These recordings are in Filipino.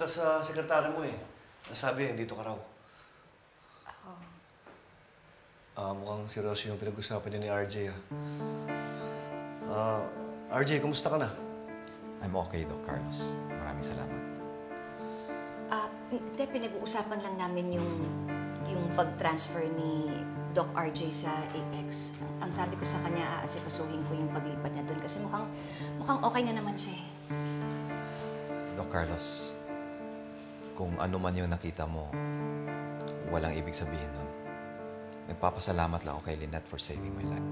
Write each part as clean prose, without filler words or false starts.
kita sa sekretary mo eh. Nasabi, dito ka raw. Mukhang seryoso yung pinag-usapan niya ni RJ, RJ, kumusta ka na? I'm okay, Doc Carlos. Maraming salamat. Hindi, pinag-uusapan lang namin yung pag-transfer ni Doc RJ sa Apex. Ang sabi ko sa kanya, aasikasuhin ko yung paglipat niya doon kasi mukhang okay na naman siya. Doc Carlos, kung ano man yung nakita mo, walang ibig sabihin nun. Nagpapasalamat lang ako kay Lynette for saving my life.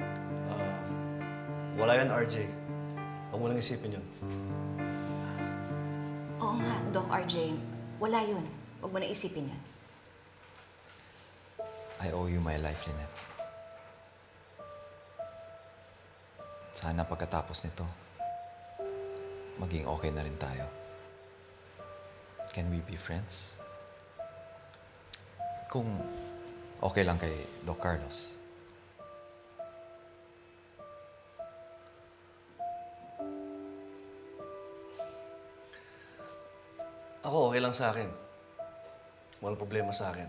Wala yan, RJ. Huwag mo lang isipin yun. Oo nga, Doc RJ. Wala yun. Huwag mo na isipin yun. I owe you my life, Lynette. Sana pagkatapos nito, maging okay na rin tayo. Can we be friends? Kung okay lang kay Doc Carlos. Ako, okay lang sa akin. Walang problema sa akin.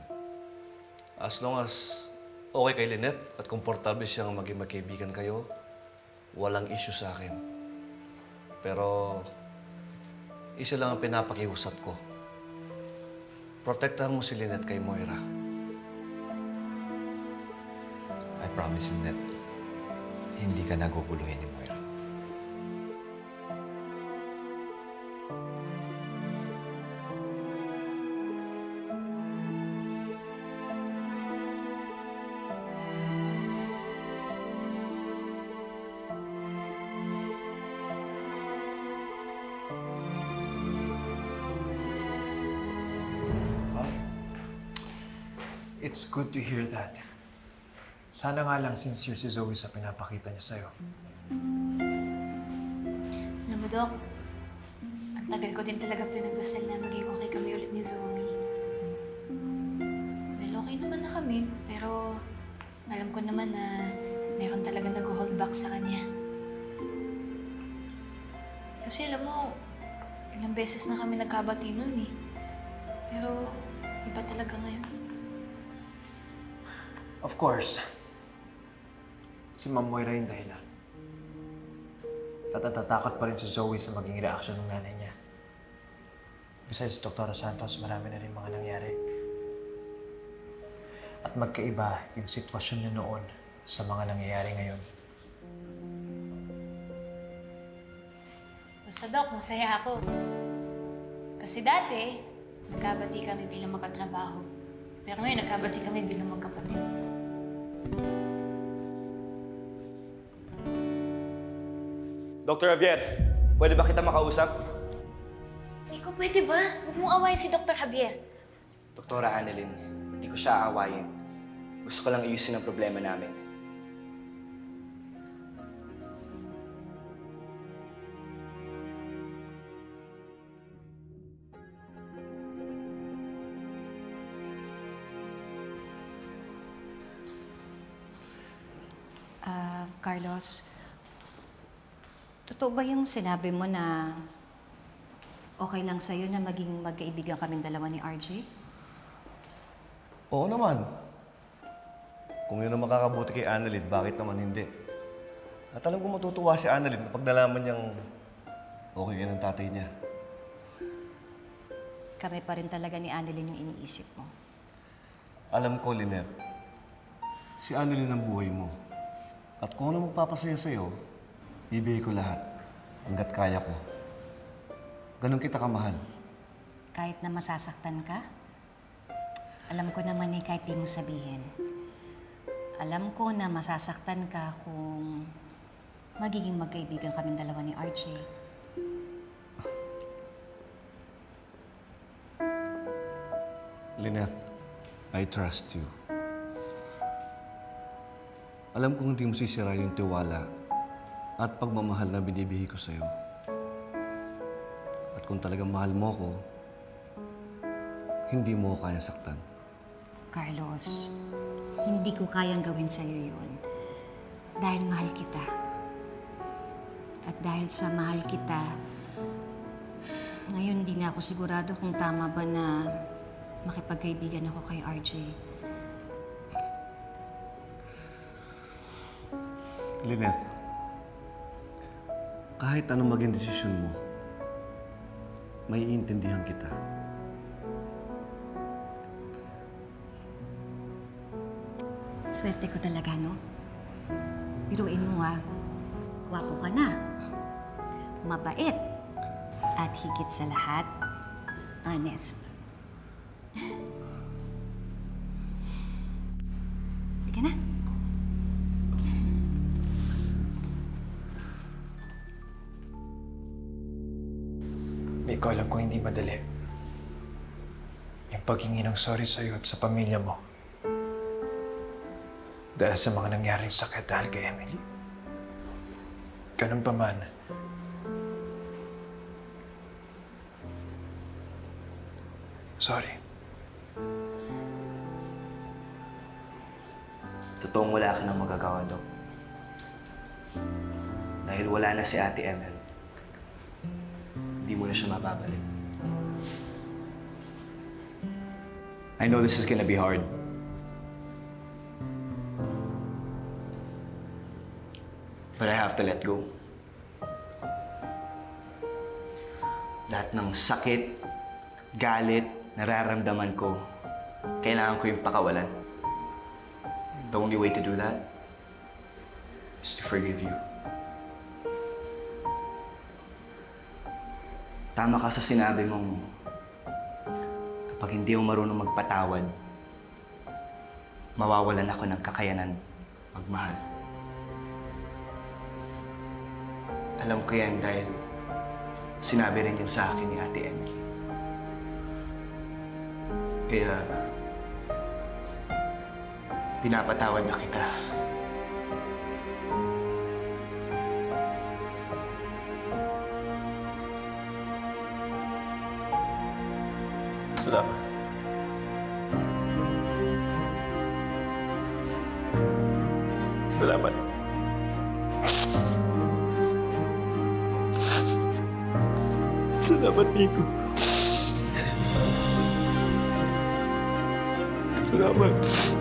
As long as okay kay Lynette at komportable siyang maging magkaibigan kayo, walang issue sa akin. Pero, isa lang ang pinapakiusap ko. Protektahan mo si Lynette kay Moira. I promise, Lynette, hindi ka naguguluhin ni Moira. It's good to hear that. Sana nga lang sincere si Zoe sa pinapakita niya sa'yo. Alam mo, Doc, ang tagal ko din talaga pinagdasal na maging okay kami ulit ni Zoe. Well, okay naman na kami, pero alam ko naman na meron talaga nag-hold back sa kanya. Kasi alam mo, ilang beses na kami nagkabati nun eh. Pero iba talaga ngayon. Of course, si Ma'am Moira yung dahilan. Natatakot pa rin si Zoe sa maging reaksyon ng nanay niya. Besides, Dr. Santos, marami na rin mga nangyari. At magkaiba yung sitwasyon niya noon sa mga nangyayari ngayon. Basta, Doc, masaya ako. Kasi dati, nagkabati kami bilang magkatrabaho. Pero ngayon, nagkabati kami bilang magkapatid. Dr. Javier, pwede ba kita makausap? Ikaw, pwede ba? Huwag mong awayin si Dr. Javier. Doktora Annalyn, hindi ko siya aawayin. Gusto ko lang ayusin ang problema namin. Carlos, totoo ba yung sinabi mo na okay lang sa'yo na maging magkaibigan kaming dalawa ni RJ? Oo naman. Kung yun ang makakabuti kay Annalyn, bakit naman hindi? At alam ko matutuwa si Annalyn kapag nalaman niyang okay yan ang tatay niya. Kami pa rin talaga ni Annalyn yung iniisip mo. Alam ko, Lynette, si Annalyn ang buhay mo. At kung ano magpapasaya sa'yo, bibigay ko lahat hanggat kaya ko. Ganun kita kamahal. Kahit na masasaktan ka, alam ko naman eh kahit di mo sabihin. Alam ko na masasaktan ka kung magiging magkaibigan kaming dalawa ni RJ. Lynette, I trust you. Alam kong hindi mo sisira yung tiwala at pagmamahal na binibigay ko sa'yo. At kung talagang mahal mo ko, hindi mo ko kaya saktan. Carlos, hindi ko kayang gawin sa'yo yun. Dahil mahal kita. At dahil sa mahal kita, Ngayon, hindi na ako sigurado kung tama ba na makipagkaibigan ako kay RJ. Lynette, kahit anong maging desisyon mo, may iintindihan kita. Swerte ko talaga, no? Biruin mo, ha? Gwapo ka na. Mabait. At higit sa lahat, honest. Halika na. Hindi ko alam kung hindi madali. Yung paghingi ng sorry sa'yo at sa pamilya mo. Dahil sa mga nangyaring sakit dahil kay Emily. Ganun pa man, sorry. Totoong wala ka nang magagawa, Dok. Dahil wala na si Ate Emel. Hindi mo na siya mababalik. I know this is gonna be hard. But I have to let go. Lahat ng sakit, galit, nararamdaman ko, kailangan ko yung pakawalan. The only way to do that is to forgive you. Tama ka sa sinabi mong kapag hindi ako marunong magpatawad, mawawalan ako ng kakayanan magmahal. Alam ko yan dahil sinabi rin yan sa akin ni Ate Emily. Kaya, pinapatawad na kita. Salamat. Salamat. Salamat, Nico. Salamat.